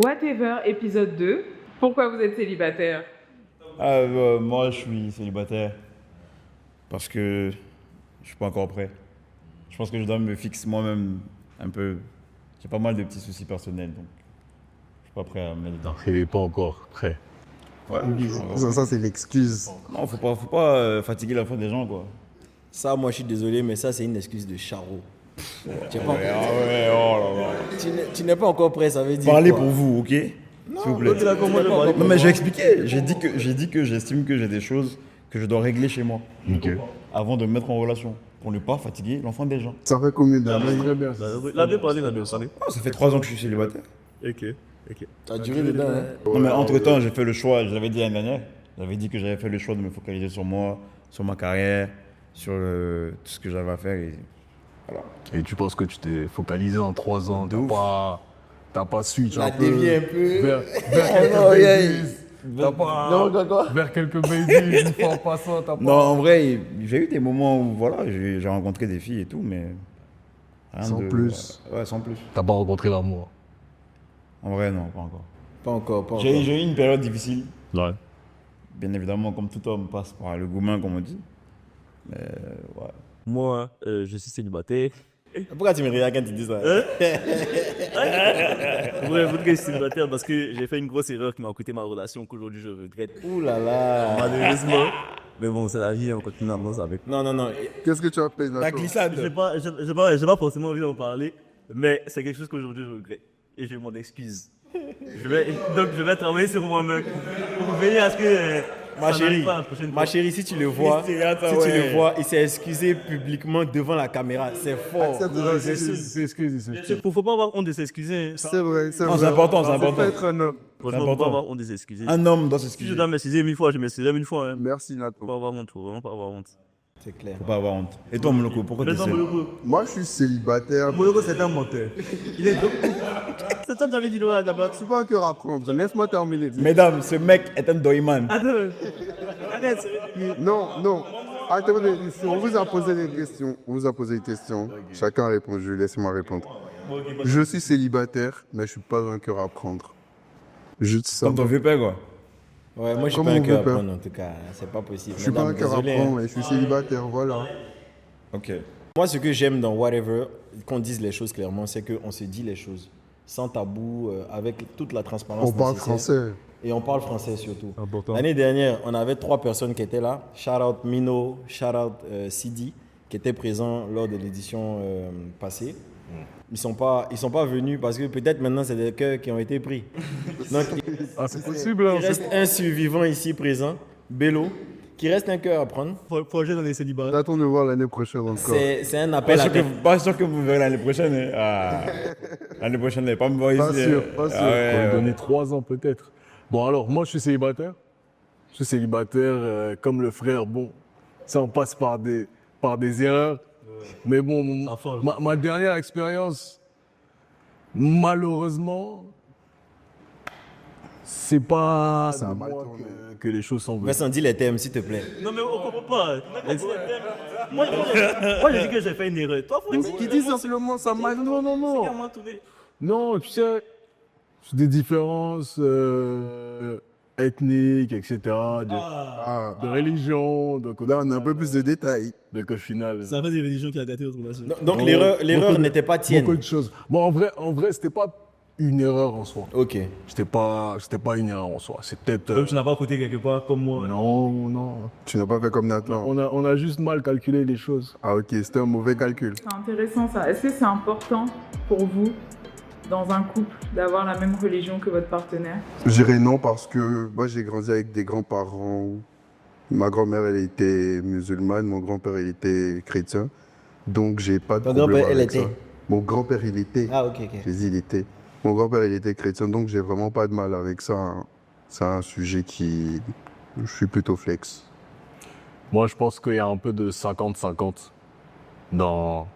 Whatever, épisode 2. Pourquoi vous êtes célibataire? Moi, je suis célibataire parce que je suis pas encore prêt. Je pense que je dois me fixer moi-même un peu. J'ai pas mal de petits soucis personnels, donc je suis pas prêt à me mettre dedans. Il n'est pas encore prêt. Ouais, Ça, c'est l'excuse. non, faut pas fatiguer la foi des gens, quoi. Ça, moi, je suis désolé, mais ça, c'est une excuse de charreau. Tu n'es pas, Oh là là. tu n'es pas encore prêt, ça veut dire Parlez quoi? pour vous, ok? S'il vous plaît. Non, mais j'ai expliqué. J'ai dit que j'estime que j'ai des choses que je dois régler chez moi Ok. avant de me mettre en relation pour ne pas fatiguer l'enfant des gens. Ça fait combien d'années? Très bien. La bien parlé, la bien parlé. Ça fait 3 ans que je suis célibataire. Ok. Ça a duré dedans, hein? Non, mais entre-temps, j'ai fait le choix, je l'avais dit l'année dernière, j'avais dit que j'avais fait le choix de me focaliser sur moi, sur ma carrière, sur tout ce que j'avais à faire. Et voilà. Et tu penses que tu t'es focalisé en 3 ans, t'as pas switch La un peu dévié un peu. vers Oh, quelques yeah. babies. T'as pas Non, quoi? vers quelques babies une fois en passant, t'as pas. Non, en vrai, j'ai eu des moments où voilà, j'ai rencontré des filles et tout, mais rien Sans de- plus. Ouais, sans plus. T'as pas rencontré l'amour. En vrai, non, pas encore. Pas encore. J'ai eu une période difficile. Ouais. Bien évidemment, comme tout homme passe par le gourmand, comme on dit. Mais ouais. Moi, je suis célibataire. Pourquoi tu me regardes quand tu dis ça? Ouais, pourquoi je suis célibataire? Parce que j'ai fait une grosse erreur qui m'a coûté ma relation qu'aujourd'hui je regrette. Ouh là là. Malheureusement. Mais bon, c'est la vie, on continue à avancer avec. Non. Qu'est-ce que tu as fait, La Nato? glissade. J'ai pas forcément envie d'en parler, mais c'est quelque chose qu'aujourd'hui je regrette. Et je m'en excuse. Donc je vais travailler sur moi-même pour veiller à ce que Ma ça chérie, n'arrive pas la prochaine fois. ma chérie, si tu le vois, tu le vois, il s'est excusé publiquement devant la caméra. C'est fort. Faut pas avoir honte de s'excuser. C'est vrai, c'est Non, vrai. c'est important, c'est Faut important. pas être un homme. Franchement, faut important. pas avoir honte de s'excuser. Un homme doit Si je s'excuser. dois m'excuser 1000 fois, je m'excuserai 1000 fois. Hein. Merci, Faut Nato. pas avoir honte, faut vraiment pas avoir honte. C'est clair. Faut pas avoir honte. Et toi, Moloko, pourquoi t'es seul? Moi, je suis célibataire. C'est un menteur. Il est c'est toi qui avais dit non à la base. C'est pas un cœur à prendre. Laisse-moi terminer. Mesdames, ce mec est un doyman. Arrête. Non. Attendez, on vous a posé des questions. On vous a posé des questions. Chacun a répondu. Laissez-moi répondre. Je suis célibataire, mais je suis pas un cœur à prendre. Juste ça. Comme ton vieux père, quoi. Ouais, moi je suis Comme pas un on cœur à veut pas. prendre en tout cas. C'est pas possible. Je suis pas un Mesdames, cœur à désolé, prendre, hein. mais je suis célibataire. Voilà. Ok. Moi, ce que j'aime dans Whatever, qu'on dise les choses clairement, c'est qu'on se dit les choses sans tabou, avec toute la transparence. On parle nécessaire. français. Et on parle français surtout. Important. L'année dernière, on avait 3 personnes qui étaient là. Shout out Mino, shout out Sidi, qui étaient présents lors de l'édition passée. Ils sont pas venus parce que peut-être maintenant c'est des cœurs qui ont été pris. Donc C'est possible, hein. il reste un survivant ici présent, Bello, qui reste un cœur à prendre. Projet dans les célibats. J'attends de voir l'année prochaine encore. C'est un appel à Pas sûr que vous verrez l'année prochaine. Hein. Ah. L'année prochaine, elle n'est pas me voir Pas ici. sûr, hein. pas sûr. Ah ouais, Faut lui ouais. donner 3 ans peut-être. Bon alors, moi je suis célibataire. Je suis célibataire comme le frère. Bon, ça on passe par des erreurs. Mais bon, ma dernière expérience, malheureusement, c'est pas Ça a de mal moi tourné. que les choses sont venues. Vincent, dis les thèmes, s'il te plaît. Non mais on comprend pas. Moi j'ai dit que j'ai fait une erreur. Toi, faut Qui dit simplement ça mal. Non. Non, tu sais, c'est des différences ethniques, etc., Ah, de religion, donc là, on a un peu plus de détails. au final. Ça fait des religions qui a gâté notre relation. Donc Bon, l'erreur beaucoup de- n'était pas tienne. Beaucoup de choses. Bon, en vrai, c'était pas une erreur en soi. Ok. C'était pas une erreur en soi. C'est peut-être. Donc tu n'as pas côté quelque part comme moi. Non. Tu n'as pas fait comme Nathan. On a juste mal calculé les choses. Ah, ok, c'était un mauvais calcul. C'est intéressant ça. Est-ce que c'est important pour vous, dans un couple, d'avoir la même religion que votre partenaire? Je dirais non parce que moi, j'ai grandi avec des grands-parents. Ma grand-mère, elle était musulmane, mon grand-père, il était chrétien. Donc, j'ai pas de Ton problème grand-père, elle avec ça. était? Mon grand-père, il était. Ah ok. J'ai dit il était. Mon grand-père, il était chrétien, donc j'ai vraiment pas de mal avec ça. Hein. C'est un sujet qui... Je suis plutôt flex. Moi, je pense qu'il y a un peu de 50-50 dans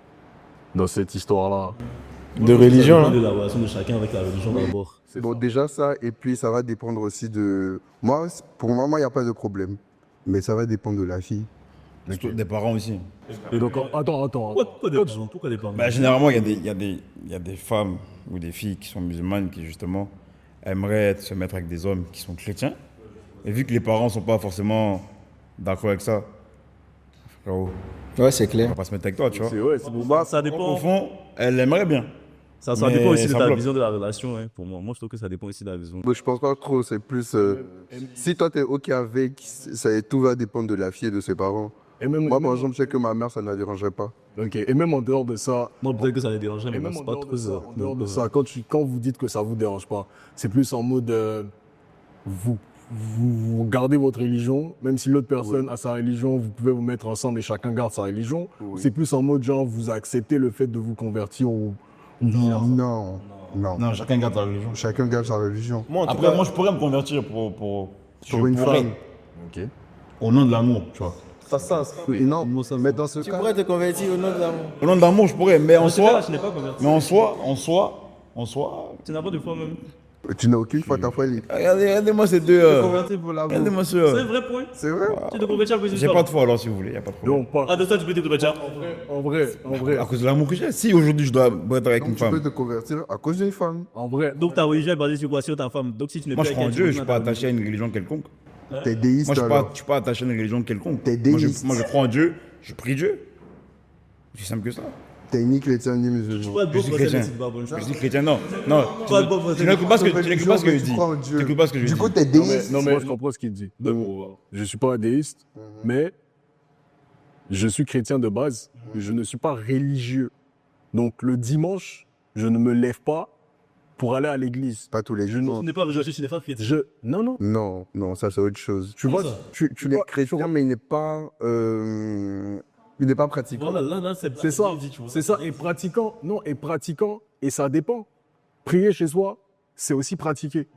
cette histoire-là. De religion, De hein. la relation de chacun avec la religion d'abord. Bon, déjà ça, et puis ça va dépendre aussi de... Moi, pour moi, il n'y a pas de problème. Mais ça va dépendre de la fille. Des parents aussi. Et donc, attends. Pourquoi des parents? Bah, généralement, il y a des femmes ou des filles qui sont musulmanes qui, justement, aimerait se mettre avec des hommes qui sont chrétiens. Et vu que les parents sont pas forcément d'accord avec ça, frérot, Ouais, c'est on clair. va pas se mettre avec toi, tu vois. C'est pour moi. Ça Au dépend. fond, elle aimerait bien. Ça Mais dépend aussi de ça ta bloque. vision de la relation, hein, pour moi. Moi, je trouve que ça dépend aussi de la vision. Je pense pas trop, c'est plus. Si toi t'es OK avec, tout va dépendre de la fille et de ses parents. Et même, Moi, par exemple, je sais que ma mère, ça ne la dérangerait pas. ok. Et même en dehors de ça, Moi, peut-être que ça les dérangerait, mais et moi, même c'est en pas dehors trop de ça, ça. en dehors de ça, quand vous dites que ça vous dérange pas, c'est plus en mode vous gardez votre religion, même si l'autre personne a sa religion, vous pouvez vous mettre ensemble et chacun garde sa religion. Oui. C'est plus en mode genre vous acceptez le fait de vous convertir ou Non. Non, chacun garde sa religion. Chacun garde sa religion. Moi, en tout Après, cas, moi, je pourrais me convertir pour une femme. Au nom de l'amour, tu vois. Non, mais dans ce tu cas, pourrais te convertir au nom de l'amour. Au nom de l'amour, je pourrais, mais en soi, Je n'ai pas converti. mais en soi, Tu n'as pas de foi même. tu n'as aucune foi ta foi libre. regardez-moi ces deux. Convertir pour l'amour. Regardez-moi C'est un ceux. vrai point. C'est vrai? Tu te convertis à cause d'une J'ai femme. pas de foi alors si vous voulez, y a pas de problème. non pas. Ah, de ça, tu peux te convertir. En vrai, À cause de l'amour que j'ai. Si aujourd'hui je dois être avec Donc, une tu peux femme, te convertir à cause d'une femme. en vrai. Donc ta religion est basée sur quoi? Sur ta femme. Donc si tu ne moi je peux crois en Dieu, je suis pas attaché à une religion quelconque. T'es déiste Moi je alors. suis pas attaché à une religion quelconque. T'es Moi je, déiste. moi, je crois en Dieu, je prie Dieu. C'est simple que ça. T'es ni chrétien ni musulman. Pas de Je bon suis français, chrétien. mais c'est pas bon. Je dis chrétien, non. Non, Pas de bon français. tu n'écoutes pas ce que je Tu dis. crois en Dieu. Tu n'écoutes pas ce que je dis. Du coup, t'es Non déiste. mais je comprends ce qu'il dit. Je suis pas athéiste, mais je suis chrétien de base. Je ne suis pas religieux. Donc le dimanche, je ne me lève pas pour aller à l'église. Pas tous les Je ne- jours. Tu n'es pas religieux, tu n'es pas chrétien. Non. Non, ça c'est autre chose. Tu vois, Tu es chrétien, mais il n'est pas pratiquant. Voilà, là, c'est c'est ça. C'est ça. Et pratiquant, et ça dépend. Prier chez soi, c'est aussi pratiquer.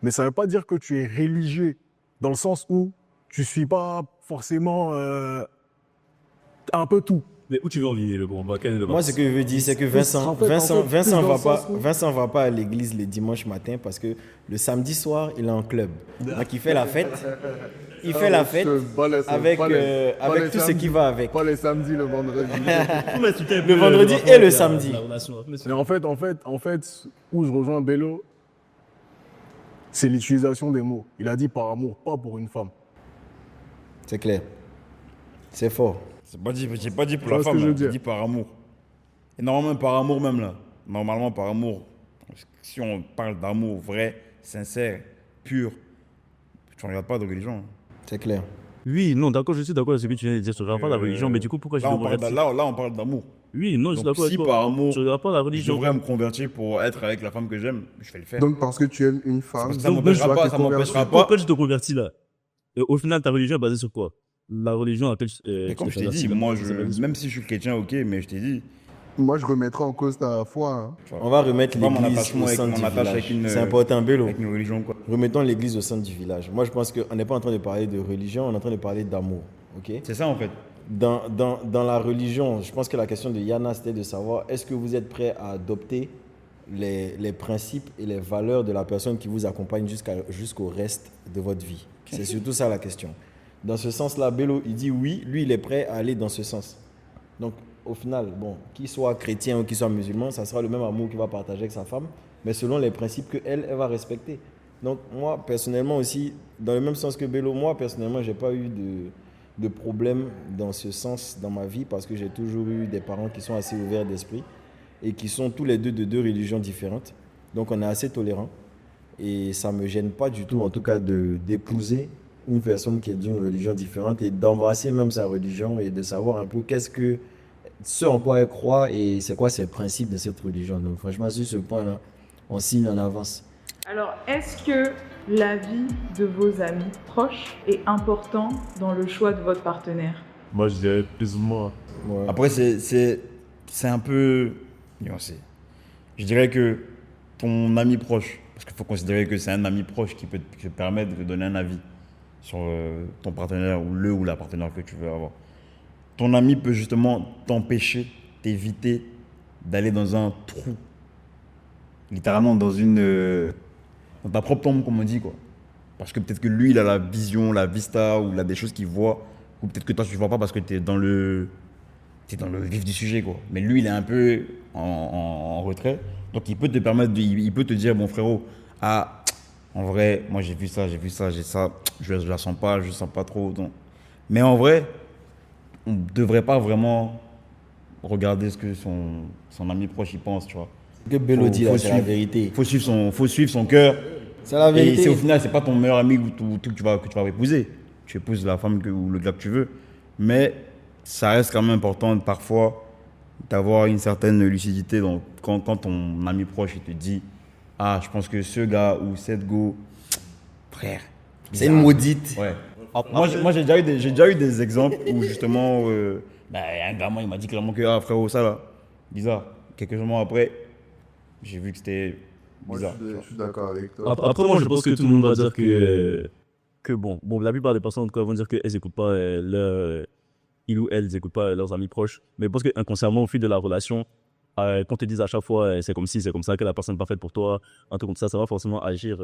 Mais ça ne veut pas dire que tu es religieux, dans le sens où tu suis pas forcément un peu tout. Mais où tu veux en venir, le bon? Quel est le Moi, ce que je veux dire, c'est que Vincent, En fait, Vincent, plus Vincent, dans va le pas, sens où- Vincent va pas à l'église les dimanches matins parce que le samedi soir, il est en club. Donc, il fait la fête. Il fait la fête avec, avec tout ce qui va avec. Pas les samedis, le vendredi. Le vendredi et le samedi. Mais en fait, où je rejoins Bello, c'est l'utilisation des mots. Il a dit par amour, pas pour une femme. C'est clair. C'est fort. J'ai pas dit pour Tu la vois ce femme, que je veux là, j'ai dire. dit par amour. Et normalement par amour même là. Normalement par amour. Si on parle d'amour vrai, sincère, pur, tu ne regardes pas de religion. C'est clair. Oui, non, d'accord, je suis d'accord avec ce que tu viens de dire. Je ne regarde pas la religion, mais du coup, pourquoi je Là, devrais là, on parle d'amour. Oui, non, je suis Donc d'accord si avec toi. par amour, Je ne regarde pas la je religion. devrais me convertir pour être avec la femme que j'aime, je vais le faire. Donc, parce que tu aimes une femme, Parce que ça donc, m'empêchera tu vas pas, te ça m'empêchera Pourquoi pas. tu te convertis là? Au final, ta religion est basée sur quoi? La religion à laquelle Mais comme tu je t'ai t'adaptes, dit, c'est moi, basé sur- même si je suis chrétien, ok, mais je t'ai dit, moi je remettrai en cause ta foi. Hein. On va remettre C'est pas mon l'église attachement au avec- centre mon du attache village. avec une- C'est important, Bello. avec une religion, quoi. Remettons l'église au centre du village. Moi, je pense qu'on n'est pas en train de parler de religion, on est en train de parler d'amour. Ok? C'est ça en fait. Dans la religion, je pense que la question de Yana, c'était de savoir est-ce que vous êtes prêt à adopter les principes et les valeurs de la personne qui vous accompagne jusqu'au reste de votre vie. C'est surtout ça la question. Dans ce sens-là, Bello, il dit oui, lui, il est prêt à aller dans ce sens. Donc, au final, bon, qu'il soit chrétien ou qu'il soit musulman, ça sera le même amour qu'il va partager avec sa femme, mais selon les principes qu'elle va respecter. Donc, moi, personnellement aussi, dans le même sens que Bello, moi, personnellement, j'ai pas eu de problème dans ce sens dans ma vie parce que j'ai toujours eu des parents qui sont assez ouverts d'esprit et qui sont tous les deux de deux religions différentes. Donc, on est assez tolérants et ça me gêne pas du tout, en tout cas, d'épouser une personne qui est d'une religion différente et d'embrasser même sa religion et de savoir un peu ce en quoi elle croit et c'est quoi ses principes de cette religion. Donc, franchement, sur ce point-là, on signe en avance. Alors, est-ce que l'avis de vos amis proches est important dans le choix de votre partenaire? Moi, je dirais plus ou moins. Ouais. Après, c'est un peu nuancé. Je dirais que ton ami proche, parce qu'il faut considérer que c'est un ami proche qui peut te permettre de te donner un avis sur ton partenaire ou le ou la partenaire que tu veux avoir. Ton ami peut justement t'éviter d'aller dans un trou. Littéralement dans dans ta propre tombe, comme on dit, quoi. Parce que peut-être que lui, il a la vision, la vista, ou il a des choses qu'il voit, ou peut-être que toi, tu ne vois pas parce que tu es dans le vif du sujet, quoi. Mais lui, il est un peu en retrait. Donc, il peut te permettre, il peut te dire, bon frérot, en vrai, moi j'ai ça, j'ai ça, je la sens pas, je sens pas trop. Donc. Mais en vrai, on devrait pas vraiment regarder ce que son ami proche y pense, tu vois. Ce que Bello dit là, c'est la vérité. Faut suivre son cœur. C'est la vérité. Et au final, c'est pas ton meilleur ami que tu vas épouser. Tu épouses la femme ou le gars que tu veux. Mais ça reste quand même important parfois d'avoir une certaine lucidité. Donc, quand ton ami proche il te dit ah, je pense que ce gars ou cette go, frère. C'est une maudite. Ouais. Moi j'ai déjà eu des exemples où justement, un gamin il m'a dit clairement que ah, frérot, ça là, bizarre. Quelques mois après, j'ai vu que c'était bizarre. Je suis d'accord avec toi. Après, moi, je pense que tout le monde va dire que bon, la plupart des personnes en tout cas, vont dire qu'elles n'écoutent pas ils ou elles n'écoutent pas leurs amis proches. Mais je pense qu'inconsciemment, au fil de la relation, qu'on te dise à chaque fois c'est comme si, c'est comme ça, que la personne n'est pas faite pour toi, un truc comme ça va forcément agir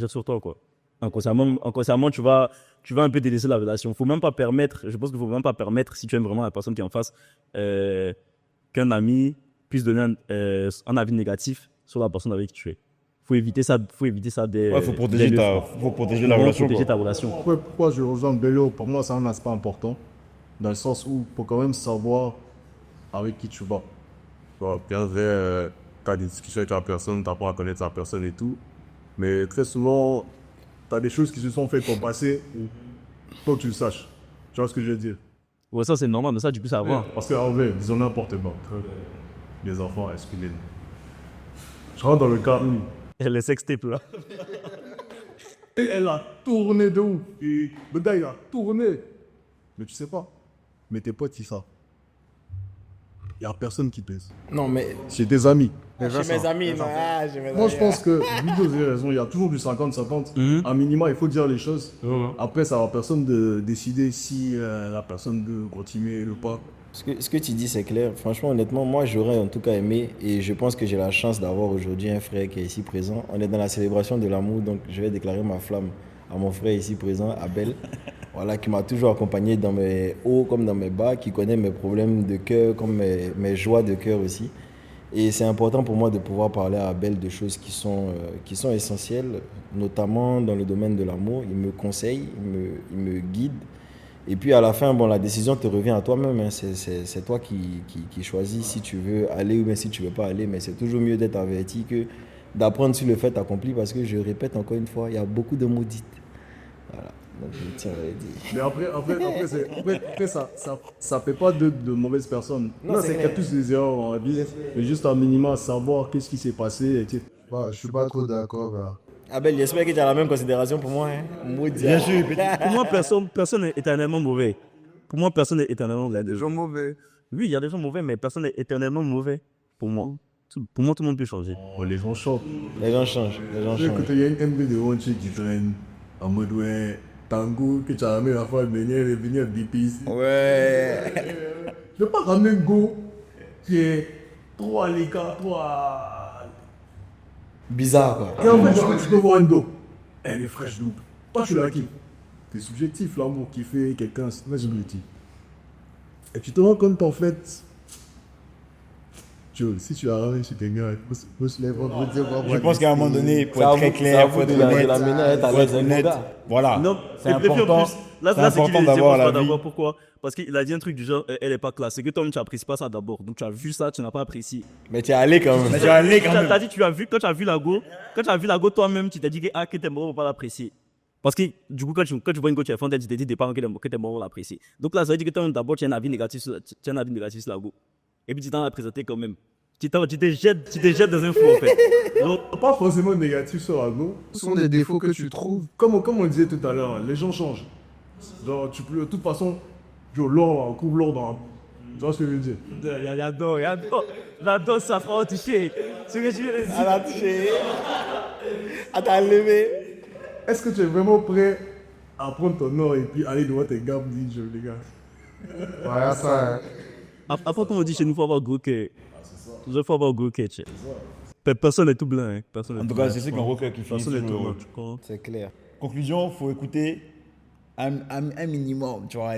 sur toi, quoi. Inconsciemment, tu vas un peu délaisser la relation. Faut même pas permettre, je pense qu'il faut même pas permettre, si tu aimes vraiment la personne qui est en face, qu'un ami puisse donner un avis négatif sur la personne avec qui tu es. Faut éviter ça dès. Ouais, faut protéger la relation. Protéger ta relation. Pourquoi je rejoins Bello? Pour moi, c'est un aspect important. Dans le sens où il faut quand même savoir avec qui tu vas. Tu vois, bien vrai, tu as des discussions avec la personne, tu apprends à connaître la personne et tout. Mais très souvent, tu as des choses qui se sont faites au passé, faut que tu le saches. Tu vois ce que je veux dire? Ouais, ça c'est normal, mais ça tu peux savoir. Parce qu'en vrai, disons n'importe quoi. Les enfants, excusez-moi. Je rentre dans le cas où Les sextapes là. et elle a tourné de ouf. Et le gars, il a tourné. Mais tu sais pas. Mais tes potes, ils savent. Il n'y a personne qui pèse. Non, mais. C'est tes amis. Chez mes amis, non. Moi, je pense que, Vito a raison, il y a toujours du 50-50. À minima, il faut dire les choses. Après, ça va personne de décider si la personne veut continuer ou pas. Ce que tu dis, c'est clair. Franchement, honnêtement, moi, j'aurais en tout cas aimé, et je pense que j'ai la chance d'avoir aujourd'hui un frère qui est ici présent. On est dans la célébration de l'amour, donc je vais déclarer ma flamme à mon frère ici présent, Abel, voilà, qui m'a toujours accompagné dans mes hauts comme dans mes bas, qui connaît mes problèmes de cœur comme mes joies de cœur aussi. Et c'est important pour moi de pouvoir parler à Abel de choses qui sont essentielles, notamment dans le domaine de l'amour. Il me conseille, il me guide. Et puis à la fin, bon, la décision te revient à toi-même. Hein. C'est toi qui choisis si tu veux aller ou bien si tu ne veux pas aller. Mais c'est toujours mieux d'être averti que d'apprendre sur le fait accompli, parce que je répète encore une fois, il y a beaucoup de maudites. Voilà. Donc je tiens à le dire. Mais après ça fait pas de mauvaises personnes. Non, c'est qu'il y a tous des erreurs dans la vie. Mais juste un minimum savoir qu'est-ce qui s'est passé. Et Bah, je suis pas trop d'accord. Là. Abel, j'espère que tu as la même considération pour moi. Hein. Maudit. Bien sûr, Pour moi, personne n'est éternellement mauvais. Pour moi, personne n'est éternellement mauvais. Des gens mauvais. Oui, il y a des gens mauvais, mais personne n'est éternellement mauvais. Pour moi. Pour moi, tout le monde peut changer. Oh, les gens chantent. Les gens changent. Écoute, il y a une MV de Ronchi qui traîne en mode ouais, tango, que tu as ramené la fois de venir BP ici. Ouais. Je ne veux pas ramener Go qui est trop à l'écart, trop à. Bizarre, quoi. Et en fait, tu peux voir une go. Elle est fraîche double. Toi, tu l'as qui? C'est subjectif, l'amour qui fait quelqu'un, c'est très subjectif. Et tu te rends compte en fait. Si tu as ramené chez quelqu'un, il faut se lever. Je pense qu'à un moment donné, pour être très clair, faut être honnête. Voilà. Non, C'est et puis en important. plus, là, c'est important d'avoir la vie. Pourquoi? Parce qu'il a dit un truc du genre, elle est pas classe. C'est que toi-même, tu n'apprécies pas ça d'abord. Donc, tu as vu ça, tu n'as pas apprécié. Mais tu es allé quand même. Mais tu vas aller quand même. T'as dit, quand tu as vu la go, toi-même, tu t'es dit que t'es mort pour pas l'apprécier. Parce que du coup, quand tu vois une go, tu es fondé, tu t'es dit des parents que t'es mort pour l'apprécier. Donc là, ça veut dire que toi, d'abord, tu as un avis négatif sur la go. Et puis, tu t'en as présenté quand même. Tu te jettes dans un fou, en fait. Donc, Pas forcément négatif sur la go. Ce sont des défauts que tu trouves. Comme on disait tout à l'heure, les gens changent. Genre, tu peux, de toute façon, l'or, on couvre l'or dans. Tu vois ce que je veux dire? J'adore ça, frère, touché. Ce que tu veux dire. Elle a touché. Elle t'a levé. Est-ce que tu es vraiment prêt à prendre ton or et puis aller devant tes gars et dire, les gars? Voilà ça. Hein. Après, comme on dit chez nous, il faut avoir gros cœur. Il faut avoir gros cœur. Personne n'est tout blanc. Hein. En tout cas, c'est ce qu'un rocker qui finit Personne n'est tout toujours blanc. C'est clair. Conclusion, faut écouter un minimum, tu vois.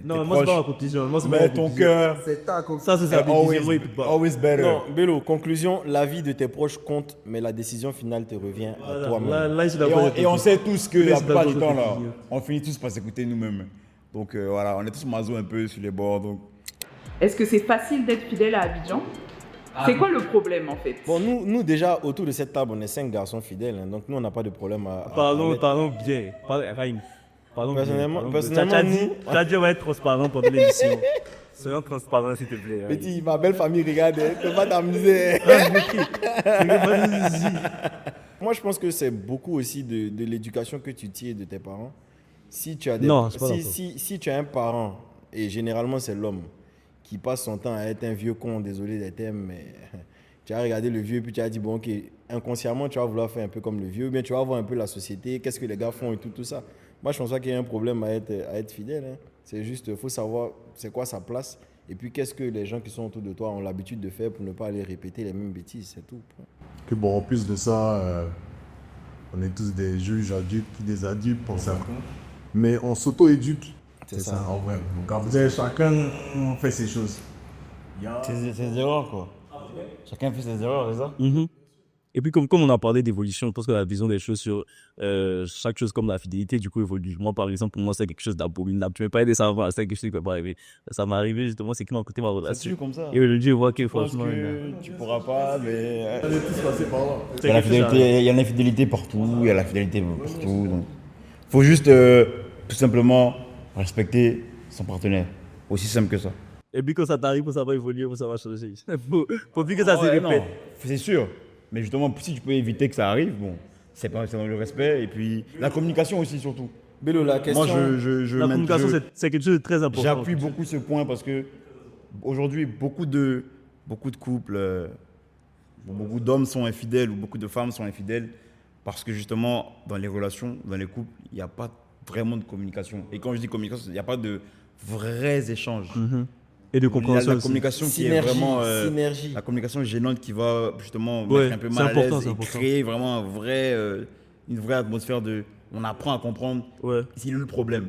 Non, moi, c'est pas ma compétition. Moi, c'est pas ma Mais ton compétition. cœur, C'est ta Ça, c'est sa compétition. Moi, il peut pas. always better. Non, Bello, conclusion, la vie de tes proches compte, mais la décision finale te revient à Là, toi-même. là, je suis Et d'accord on, avec et on toi. sait tous que Là, je la suis plupart du d'accord temps, avec là, toi. on finit tous par s'écouter nous-mêmes. Donc voilà, on est tous maso un peu sur les bords. Donc Est-ce que c'est facile d'être fidèle à Abidjan? C'est quoi le problème en fait? Bon, nous, déjà, autour de cette table, on est 5 garçons fidèles, hein, donc nous, on n'a pas de problème à Parlons mettre. bien. Raïm. Parlons Personnellement- bien. personnellement, Tu as dit on va être transparent pendant l'émission. Soyons transparents, s'il te plaît. Raïm. Petit, ma belle famille, regarde, tu peux pas t'amuser. Moi, je pense que c'est beaucoup aussi de l'éducation que tu tires de tes parents. Si tu as Non, c'est pas d'accord. si tu as un parent, et généralement c'est l'homme, qui passe son temps à être un vieux con, désolé des termes, mais tu as regardé le vieux et puis tu as dit, bon, ok, inconsciemment, tu vas vouloir faire un peu comme le vieux, ou bien tu vas voir un peu la société, qu'est-ce que les gars font et tout ça. Moi, je pense pas qu'il y ait un problème à être fidèle. Hein. C'est juste, il faut savoir c'est quoi sa place, et puis qu'est-ce que les gens qui sont autour de toi ont l'habitude de faire pour ne pas aller répéter les mêmes bêtises, c'est tout. Que bon, en plus de ça, on est tous des juges adultes, puis des adultes pour certains. Mais on s'auto-éduque. C'est ça. en vrai. Donc, après, chacun fait ses choses. c'est des erreurs, quoi. Chacun fait ses erreurs, c'est ça? Mhm. Et puis, comme on a parlé d'évolution, je pense que la vision des choses sur chaque chose comme la fidélité, du coup, évolue. Moi, par exemple, pour moi, c'est quelque chose d'abominable. Tu ne m'as pas aidé ça avant, c'est quelque chose qui ne peut pas arriver. Ça m'est arrivé, justement, c'est qui m'a coûté ma C'est relation. toujours comme ça. Et aujourd'hui, je vois que Je pense franchement. que tu pourras pas, mais. On est tous passés par là. Il y a la fidélité, il y a l'infidélité partout, il y a la fidélité partout. Donc, faut juste tout simplement respecter son partenaire. Aussi simple que ça. Et puis, quand ça t'arrive, ça va évoluer, ça va changer. Faut plus que ça se Ouais, répète. non, c'est sûr. Mais justement, si tu peux éviter que ça arrive, bon, c'est dans le respect et puis la communication aussi surtout. Bello, la question. Moi, je La communication, c'est quelque chose de très important. j'appuie beaucoup ce point parce que aujourd'hui, beaucoup de couples, beaucoup d'hommes sont infidèles ou beaucoup de femmes sont infidèles parce que justement, dans les relations, dans les couples, il n'y a pas vraiment de communication. Et quand je dis communication, il n'y a pas de vrais échanges. Et de La compréhension aussi. communication qui est Synergie, vraiment synergie. la communication gênante qui va justement Ouais, mettre un peu c'est mal à important, l'aise c'est et important. créer vraiment une vraie atmosphère de on apprend à comprendre Ouais. c'est le problème.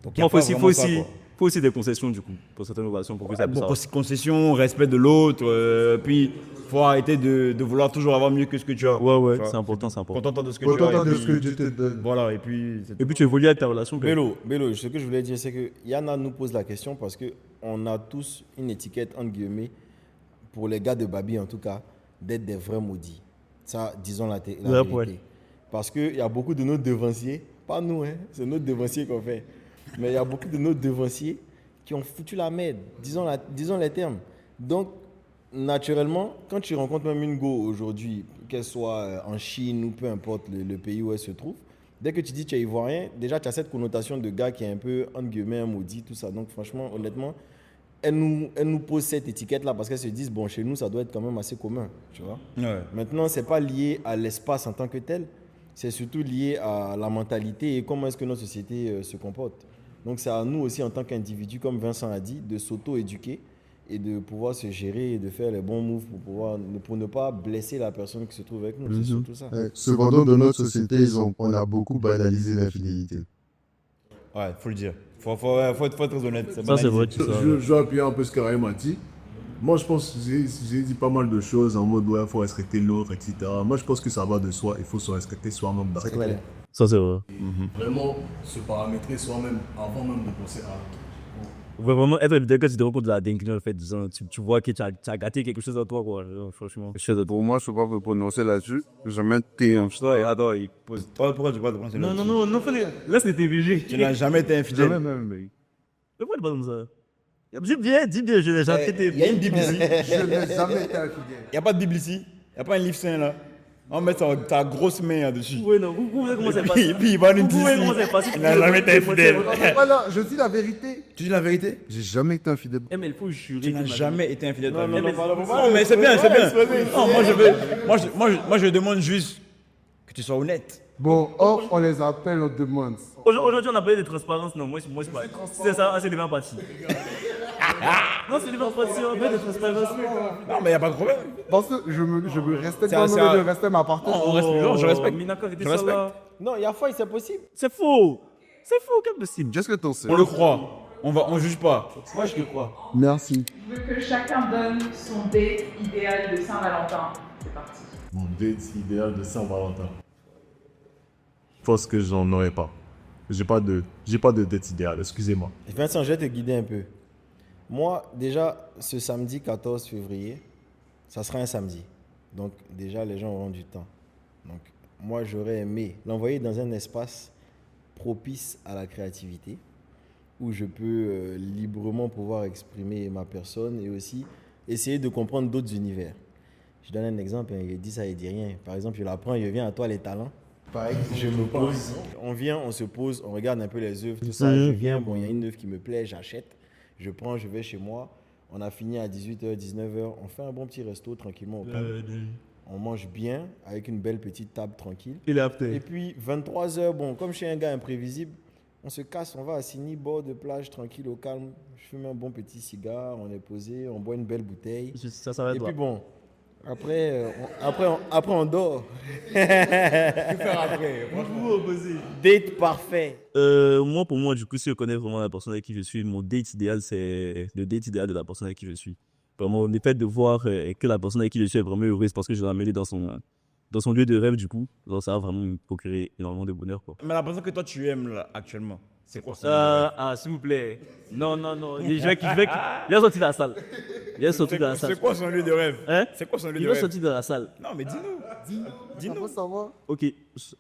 Donc, il y a Moi, pas faut vraiment ça, aussi, quoi. faut aussi des concessions, du coup, pour certaines relations, pour que ça puisse Bon, avancer. concession, respect de l'autre, puis faut arrêter de vouloir toujours avoir mieux que ce que tu as. Ouais, Tu vois. c'est important, c'est important. Contente de ce que Faut tu as. t'entendre et de ce que puis- Dieu te donne. Voilà, et puis c'est Et puis, tu évolues avec ta relation. Bello, ce que je voulais dire, c'est que Yana nous pose la question parce qu'on a tous une étiquette, entre guillemets, pour les gars de Babi en tout cas, d'être des vrais maudits. Ça, disons la Ouais, vérité. ouais. Parce qu'il y a beaucoup de nos devanciers, pas nous, hein, c'est nos devanciers qu'on fait, mais il y a beaucoup de nos devanciers qui ont foutu la merde, disons les termes. Donc, naturellement, quand tu rencontres même une go aujourd'hui, qu'elle soit en Chine ou peu importe le pays où elle se trouve, dès que tu dis que tu es ivoirien, déjà tu as cette connotation de gars qui est un peu, entre guillemets, un maudit, tout ça. Donc franchement, honnêtement, elle nous pose cette étiquette-là parce qu'elles se disent, bon, chez nous, ça doit être quand même assez commun, tu vois. Ouais. Maintenant, ce n'est pas lié à l'espace en tant que tel, c'est surtout lié à la mentalité et comment est-ce que notre société se comporte. Donc c'est à nous aussi en tant qu'individus, comme Vincent a dit, de s'auto-éduquer et de pouvoir se gérer et de faire les bons moves pour ne pas blesser la personne qui se trouve avec nous. C'est surtout ça. Cependant, dans notre société, on a beaucoup banalisé l'infidélité. Ouais, faut le dire. Faut être très honnête. Ça, c'est vrai. Je vais appuyer un peu ce que Raïm a dit. Moi, je pense que j'ai dit pas mal de choses en mode, ouais, il faut respecter l'autre, etc. Moi, je pense que ça va de soi. Il faut se respecter soi-même. C'est clair. Ça, c'est vrai. Vraiment se paramétrer soi-même avant même de penser à l'autre. Vraiment, être évident que tu te rends compte de la dinguerie, en fait, disons, tu vois que tu as gâté quelque chose en toi, quoi. Franchement. Pour moi, je ne peux pas me prononcer là-dessus. Jamais été infidèle. Attends, il pose. Pourquoi tu parles de prononcer Non, laisse les TVG. Tu n'as jamais été infidèle. Jamais même, mec. Mais pourquoi tu parles comme ça? Dis bien, je n'ai jamais été. Il y a une Bible ici. Je n'ai jamais été infidèle. Il n'y a pas de Bible ici. Il n'y a pas un livre saint là. On va mettre ta grosse main là-dessus. Oui, non, vous pouvez comment c'est Et passé. puis il va nous Vous pouvez dire. comment c'est passé. Il n'a jamais été infidèle. Voilà, je dis la vérité. Tu dis la vérité? J'ai jamais été infidèle. Eh, mais il faut jurer. Tu n'as jamais été infidèle. Non, toi-même. non, Non, mais c'est bien, c'est bien. Non, moi je demande juste que tu sois honnête. Bon, or, on les appelle, on demande. Aujourd'hui, on a parlé de transparence. Non, moi, c'est pas. C'est ça, c'est les mêmes parties. Non, c'est les mêmes parties. On parle de transparence. Non, mais il n'y a pas de problème. Parce que je me respecte C'est moi-même un- et je respecte ma partenaire. On respecte, je respecte. Minaka, arrêtez Je ça respecte. là. Non, il y a faille, c'est possible. C'est faux. C'est faux, quel possible. Qu'est-ce que t'en sais? On le croit. On juge pas. Moi, je le crois. Merci. Je veux que chacun donne son date idéal de Saint-Valentin. C'est parti. Mon date idéal de Saint-Valentin. Je pense que j'en aurais pas. J'ai pas de date idéale, excusez-moi. Vincent, je vais te guider un peu. Moi, déjà, ce samedi 14 février, ça sera un samedi. Donc, déjà, les gens auront du temps. Donc, moi, j'aurais aimé l'envoyer dans un espace propice à la créativité, où je peux librement pouvoir exprimer ma personne et aussi essayer de comprendre d'autres univers. Je donne un exemple, il dit ça, il dit rien. Par exemple, je l'apprends, il vient à toi les talents. Pareil, je me pose, on vient, on se pose, on regarde un peu les œuvres, tout ça. Je viens, bon, il y a une œuvre qui me plaît, j'achète, je prends, je vais chez moi. On a fini à 18h, 19h, on fait un bon petit resto tranquillement au calme. On mange bien, avec une belle petite table tranquille. Et puis, 23h, bon, comme je suis un gars imprévisible, on se casse, on va à Sini, bord de plage, tranquille, au calme. Je fume un bon petit cigare, on est posé, on boit une belle bouteille. Ça va Et être puis bon, après on dort. Que faire après? Date parfait. Moi, pour moi, du coup, si je connais vraiment la personne avec qui je suis, mon date idéal, c'est le date idéal de la personne avec qui je suis. Vraiment, le fait de voir que la personne avec qui je suis est vraiment heureuse parce que je l'ai amenée dans son lieu de rêve, du coup, genre, ça va vraiment me procurer énormément de bonheur, quoi. Mais la personne que toi tu aimes là, actuellement, c'est quoi ça? S'il vous plaît. Non. Je vais viens sortir de la salle. Viens sortir de la salle. C'est quoi son lieu de rêve? Hein? C'est quoi son lieu Il de va rêve? sortir de la salle. Non, mais dis-nous. Dis-nous. Ça va? Ok,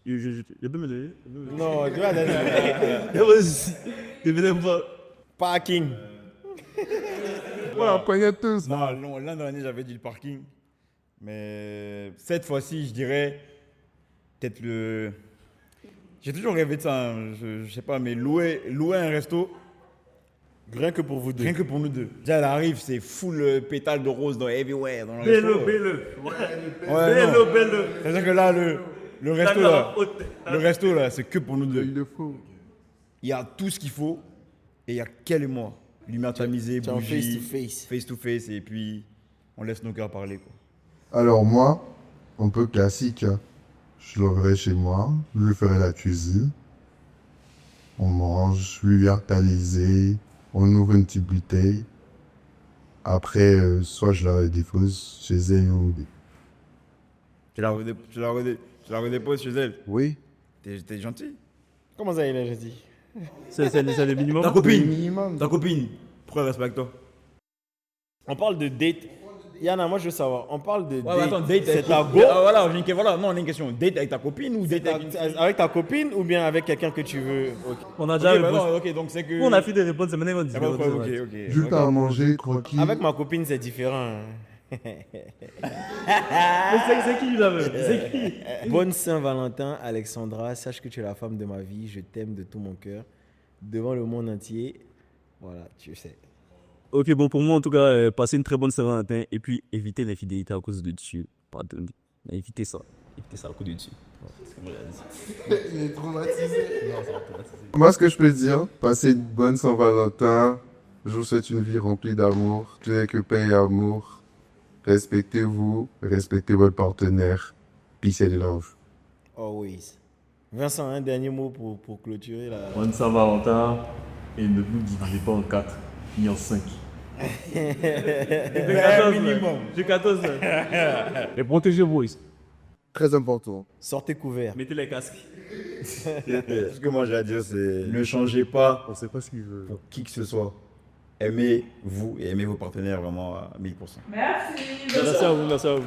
je peux me lever? Non, tu vois, Je vais pas. parking. Voilà, poigneteuse. Non, l'an dernier j'avais dit le parking. Mais cette fois-ci, je dirais peut-être le. J'ai toujours rêvé de ça, hein. Je sais pas, mais louer un resto, Rien que pour vous deux. rien que pour nous deux. Déjà, elle arrive, c'est full pétale de rose dans everywhere, dans le resto. Ouais, non. C'est-à-dire que là, le resto là, c'est que pour nous deux. Il le faut. Il y a tout ce qu'il faut et il y a qu'elle et moi. Lumière tamisée, Tu es en bougie, face-to-face. face to face, et puis on laisse nos cœurs parler, quoi. Alors moi, un peu classique, hein. Je l'aurai chez moi, je lui ferai la cuisine. On mange, lumière tamisée, on ouvre une petite bouteille. Après, soit je la redépose chez elle ou... Tu la redéposes chez elle. Oui. T'es gentil. Comment ça, il a dit? C'est le minimum. Ta copine, pourquoi elle reste pas avec toi? On parle de date. Yana, moi je veux savoir. On parle de date. Attends, date c'est avec ta go non, on a une question. Date avec ta copine ou date avec une... avec ta copine ou bien avec quelqu'un que tu veux? Ok. On a déjà répondu. Ok, donc c'est que... On a fait des réponses, c'est maintenant on dit. Ah bah, ok. Juste à manger, tranquille. Avec ma copine, c'est différent. C'est qui là même? C'est qui? Bonne Saint-Valentin, Alexandra. Sache que tu es la femme de ma vie. Je t'aime de tout mon cœur. Devant le monde entier. Voilà, tu sais. Ok, bon, pour moi en tout cas, passer une très bonne Saint-Valentin et puis éviter l'infidélité à cause de dessus. Pardon. Éviter ça. Éviter ça à cause de dessus. Il est traumatisé. Moi, ce que je peux dire, passez une bonne Saint-Valentin. Je vous souhaite une vie remplie d'amour. Tu n'es que paix et amour. Respectez-vous, respectez votre partenaire. Peace and love. Always. Vincent, un dernier mot pour clôturer la... Bonne Saint-Valentin et ne vous divisez pas en 4 ni en 5. minimum. J'ai 14. Et protégez-vous ici. Très important. Sortez couvert. Mettez les casques. Ce que moi j'ai à dire, c'est ne changez pas On sait pas ce qu'il veut. pour qui que ce soit. Aimez-vous et aimez vos partenaires vraiment à 1000%. Merci. Merci à vous, merci à vous.